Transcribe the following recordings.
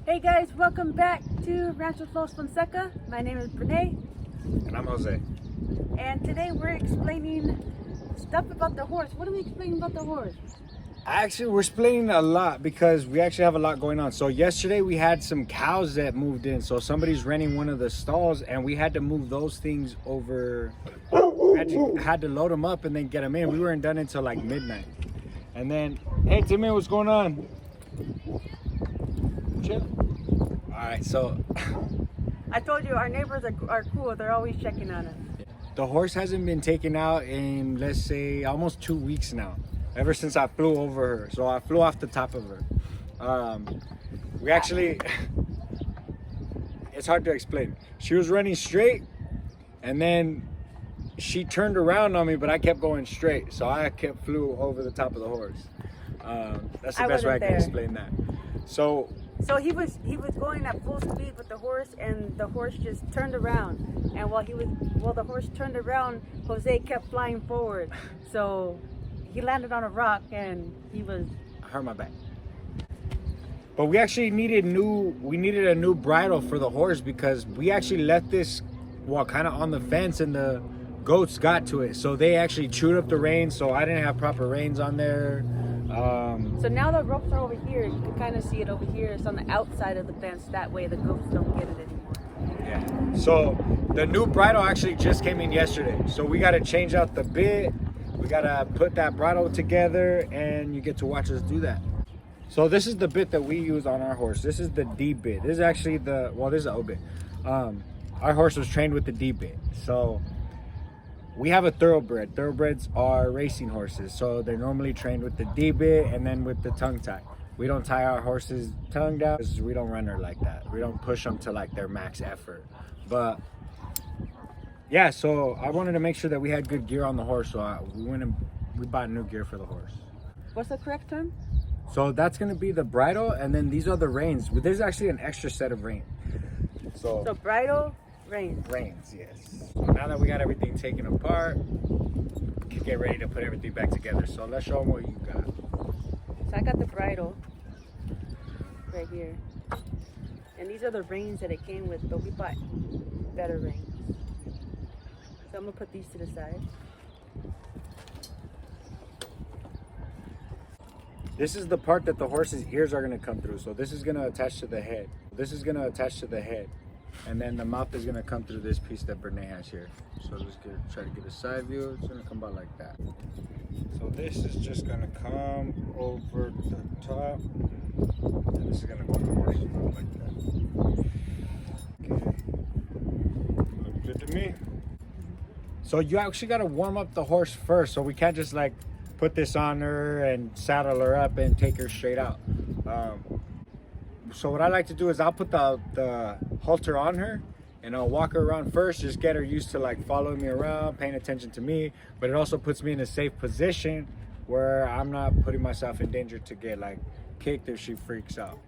Hey guys, welcome back to RanchoLosFonseca. My name is Brene. And I'm Jose. And today we're explaining stuff about the horse. What are we explaining about the horse? Actually, we're explaining a lot because we actually have a lot going on. So yesterday we had some cows that moved in. So somebody's renting one of the stalls and we had to move those things over. Had to load them up and then get them in. We weren't done until like midnight. And then, hey Timmy, what's going on? Chill. All right, so I told you our neighbors are cool. They're always checking on us. the horse hasn't been taken out in, let's say, almost 2 weeks now. Ever since I flew over her. So I flew off the top of her. We actually, it's hard to explain. She was running straight and then she turned around on me, but I kept going straight. So I flew over the top of the horse. That's the best way I can explain that. So he was going at full speed with the horse, and the horse just turned around. And while the horse turned around, Jose kept flying forward. So he landed on a rock, and I hurt my back. But we actually needed a new bridle for the horse because we actually left this, well, kind of on the fence, and the goats got to it. So they actually chewed up the reins. So I didn't have proper reins on there. So now the ropes are over here. You can kind of see it over here. It's on the outside of the fence. That way the goats don't get it anymore. Yeah. So the new bridle actually just came in yesterday. So we got to change out the bit. We got to put that bridle together, and you get to watch us do that. So this is the bit that we use on our horse. This is the D bit. This is actually this is the O bit. Our horse was trained with the D bit. So we have a thoroughbred. Thoroughbreds are racing horses. So they're normally trained with the D bit and then with the tongue tie. We don't tie our horses tongue down because we don't run her like that. We don't push them to like their max effort. But yeah, so I wanted to make sure that we had good gear on the horse. So we went and we bought new gear for the horse. What's the correct term? So that's going to be the bridle, and then these are the reins. There's actually an extra set of reins. So bridle, reins. Reins, yes. So now that we got everything taken apart, we can get ready to put everything back together. So let's show them what you got. So I got the bridle right here. And these are the reins that it came with, but we bought better reins. So I'm going to put these to the side. This is the part that the horse's ears are going to come through. So this is going to attach to the head. This is going to attach to the head. And then the mouth is going to come through this piece that Brene has here. So let's try to get a side view. It's going to come out like that. So this is just going to come over the top. And this is going to go on the horse like that. Okay. Looks good to me. So you actually got to warm up the horse first. So we can't just like put this on her and saddle her up and take her straight out. So what I like to do is I'll put the halter on her and I'll walk her around first, just get her used to like following me around, paying attention to me. But it also puts me in a safe position where I'm not putting myself in danger to get like kicked if she freaks out.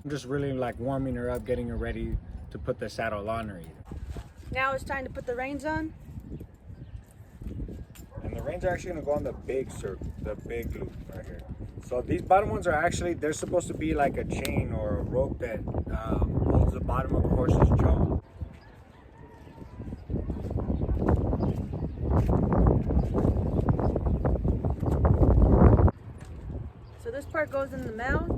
I'm just really like warming her up, getting her ready to put the saddle on her. Now it's time to put the reins on. And the reins are actually going to go on the big circle, the big loop right here. So these bottom ones are actually, they're supposed to be like a chain or a rope that holds the bottom of the horse's jaw. So this part goes in the mouth.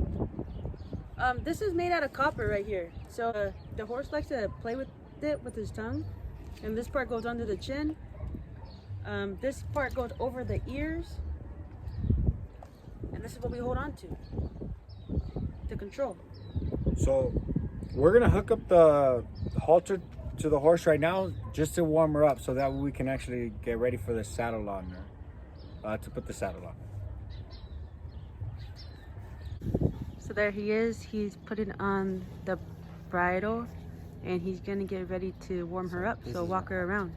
This is made out of copper right here. So the horse likes to play with it with his tongue. And this part goes under the chin. This part goes over the ears. And this is what we hold on to control. So we're going to hook up the halter to the horse right now just to warm her up so that we can actually get ready for the saddle on her, to put the saddle on. So there he is. He's putting on the bridle and he's going to get ready to warm her up. So walk her around.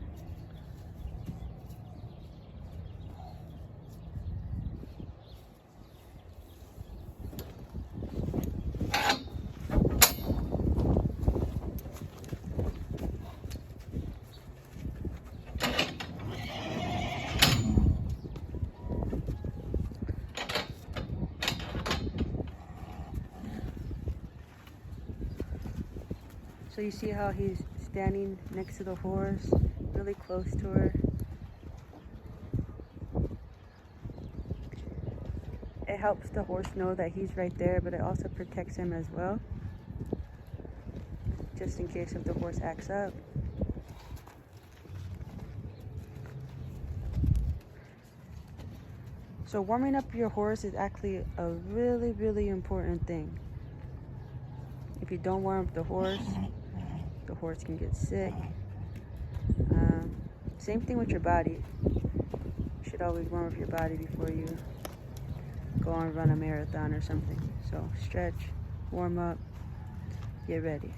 So you see how he's standing next to the horse, really close to her. It helps the horse know that he's right there, but it also protects him as well, just in case if the horse acts up. So warming up your horse is actually a really, really important thing. If you don't warm up the horse can get sick. Same thing with your body. You should always warm up your body before you go and run a marathon or something. So stretch, warm up, get ready.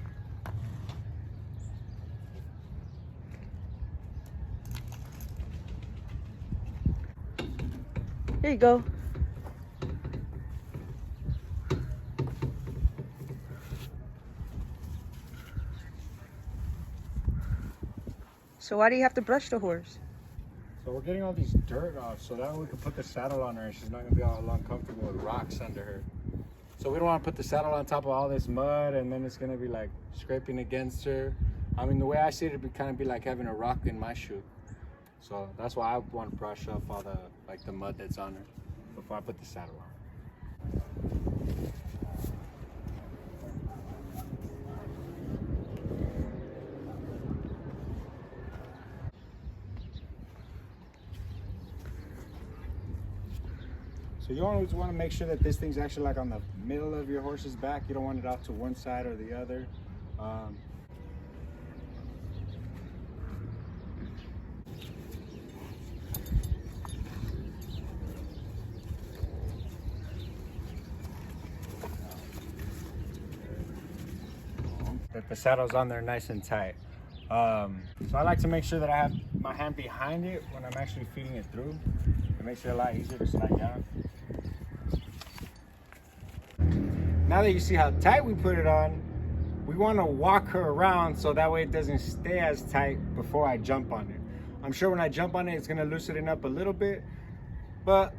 There you go. So why do you have to brush the horse? So we're getting all these dirt off so that way we can put the saddle on her and she's not going to be all uncomfortable with rocks under her. So we don't want to put the saddle on top of all this mud and then it's going to be like scraping against her. I mean, the way I see it, it'd kind of be like having a rock in my shoe. So that's why I want to brush off all the mud that's on her before I put the saddle on. So you always want to make sure that this thing's actually like on the middle of your horse's back. You don't want it off to one side or the other. That the saddle's on there nice and tight. So I like to make sure that I have my hand behind it when I'm actually feeding it through. It makes it a lot easier to slide down. Now that you see how tight we put it on, we want to walk her around so that way it doesn't stay as tight before I jump on it. I'm sure when I jump on it, it's going to loosen it up a little bit, but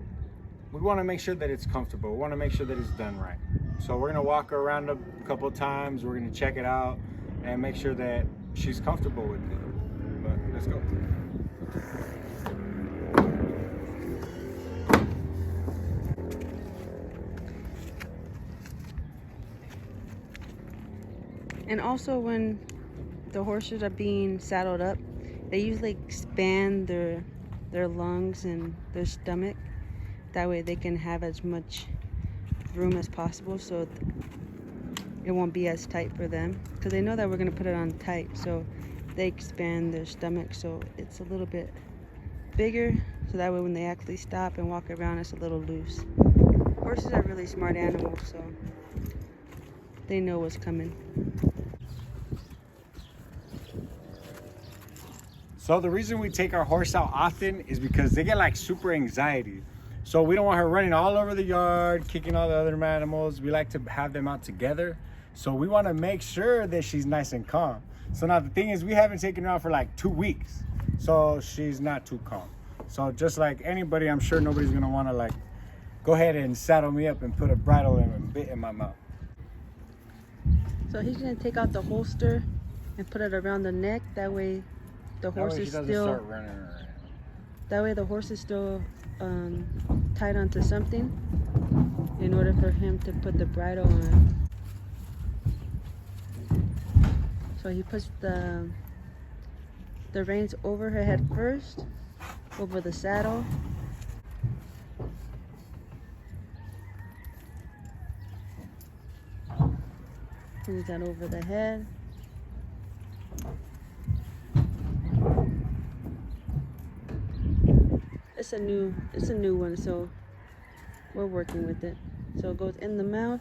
we want to make sure that it's comfortable. We want to make sure that it's done right. So we're going to walk her around a couple of times. We're going to check it out and make sure that she's comfortable with it. But let's go. And also when the horses are being saddled up, they usually expand their lungs and their stomach. That way they can have as much room as possible so it won't be as tight for them. Because they know that we're going to put it on tight, so they expand their stomach so it's a little bit bigger. So that way when they actually stop and walk around, it's a little loose. Horses are really smart animals, so they know what's coming. So the reason we take our horse out often is because they get like super anxiety. So we don't want her running all over the yard, kicking all the other animals. We like to have them out together. So we want to make sure that she's nice and calm. So now the thing is, we haven't taken her out for like 2 weeks. So she's not too calm. So just like anybody, I'm sure nobody's going to want to like go ahead and saddle me up and put a bridle and a bit in my mouth. So he's going to take out the holster and put it around the neck. That way the horse is still start running around. That way the horse is still tied onto something in order for him to put the bridle on. So he puts the reins over her head first, over the saddle. Brings that over the head. It's a new one, so we're working with it. So it goes in the mouth.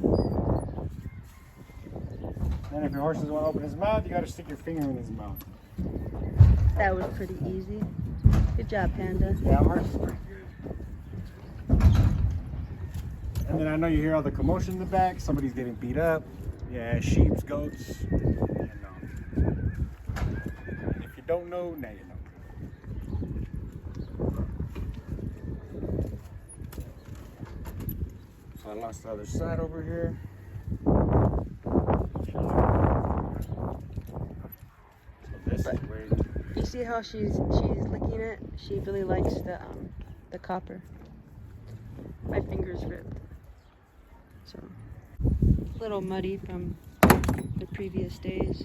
And if your horse doesn't want to open his mouth, you got to stick your finger in his mouth. That was pretty easy. Good job, Panda. Yeah, horse is pretty good. And then I know you hear all the commotion in the back. Somebody's getting beat up. Yeah, sheep, goats. You know. If you don't know, now you know. So I lost the other side over here. see how she's licking it? She really likes the copper. My finger's ripped. So, a little muddy from the previous days.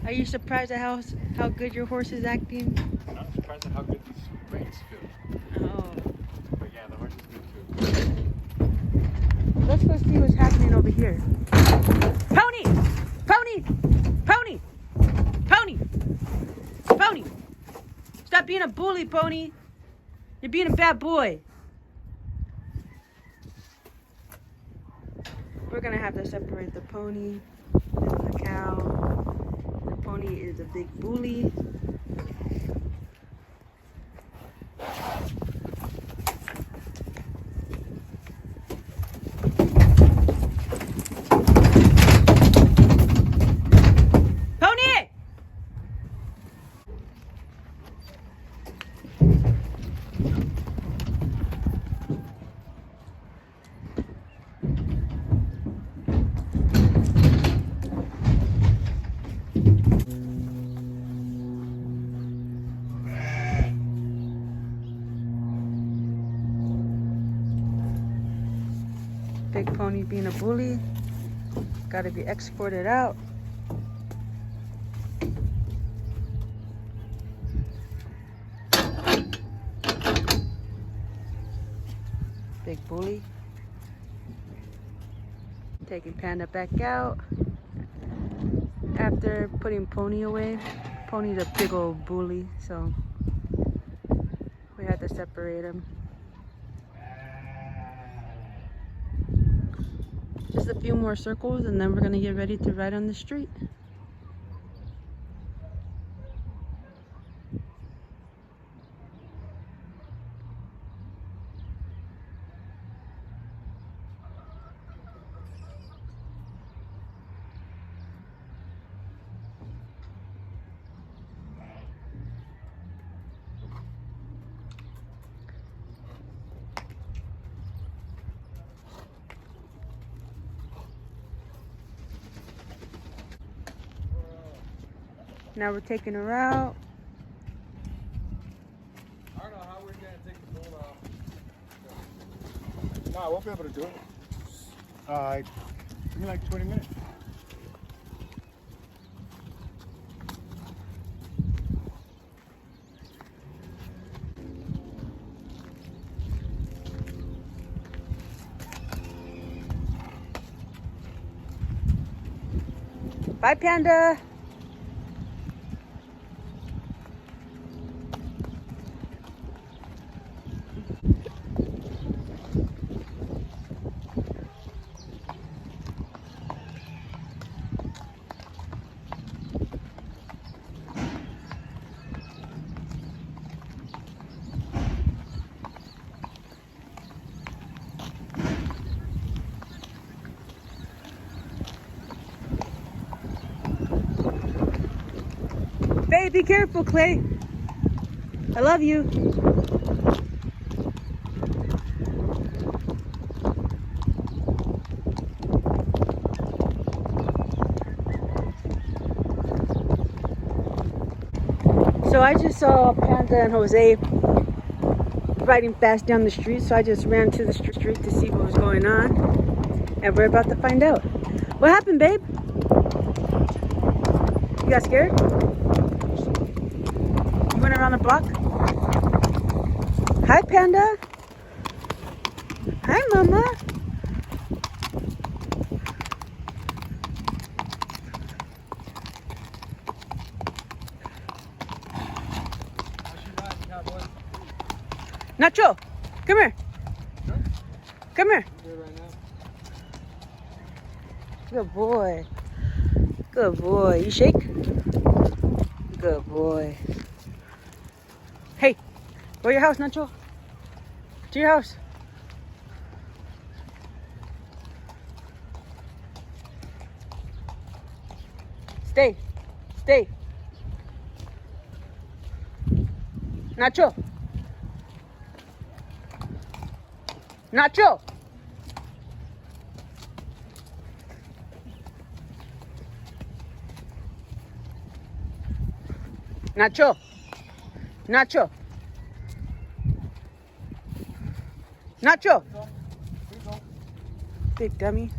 Are you surprised at how good your horse is acting? I'm surprised at how good these reins feel. Oh. But yeah, the horse is good too. Let's go see what's happening over here. Pony! Pony! Pony! Pony! Pony! Stop being a bully, Pony. You're being a bad boy. We're gonna have to separate the pony and the cow. The pony is a big bully. Pony! Big pony being a bully. Gotta be escorted out. Big bully. Taking Panda back out after putting Pony away. Pony's a big old bully, so we had to separate him. Just a few more circles and then we're gonna get ready to ride on the street. Now we're taking her out. I don't know how we're gonna take the bolt off. No, I won't be able to do it. Give me like 20 minutes. Bye, Panda. Babe, be careful, Clay. I love you. So I just saw Panda and Jose riding fast down the street, so I just ran to the street to see what was going on. And we're about to find out. What happened, babe? You got scared? You went around the block? Hi, Panda. Hi, Mama. Nacho, come here. Come here. Good boy. Good boy. You shake? Good boy. Hey, go to your house, Nacho. To your house. Stay. Stay. Nacho. Nacho. Nacho. Nacho. Nacho. Big dummy.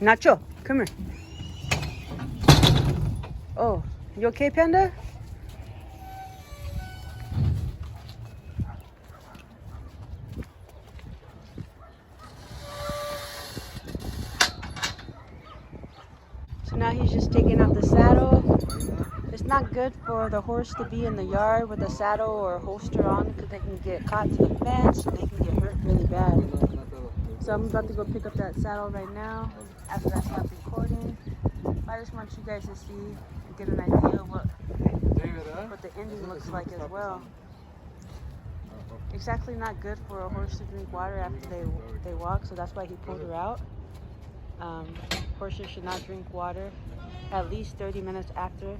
Nacho, come here. Oh, you okay, Panda? So now he's just taking out the saddle. It's not good for the horse to be in the yard with a saddle or a holster on because they can get caught to the fence and they can get hurt really bad. So I'm about to go pick up that saddle right now after I stop recording. I just want you guys to see and get an idea of what the ending looks like as well. It's actually not good for a horse to drink water after they walk, so that's why he pulled her out. Horses should not drink water at least 30 minutes after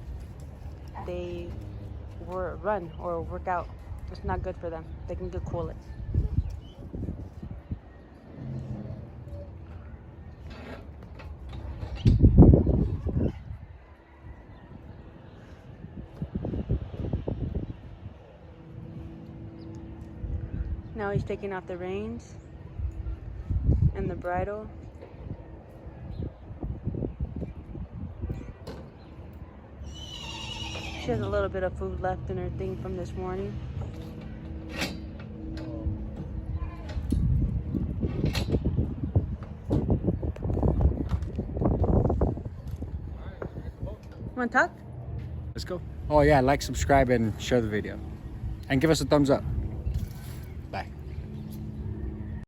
they run or work out. It's not good for them. They can get colic. Now he's taking off the reins and the bridle. She has a little bit of food left in her thing from this morning. Want to talk? Let's go. Oh yeah, like, subscribe, and share the video. And give us a thumbs up.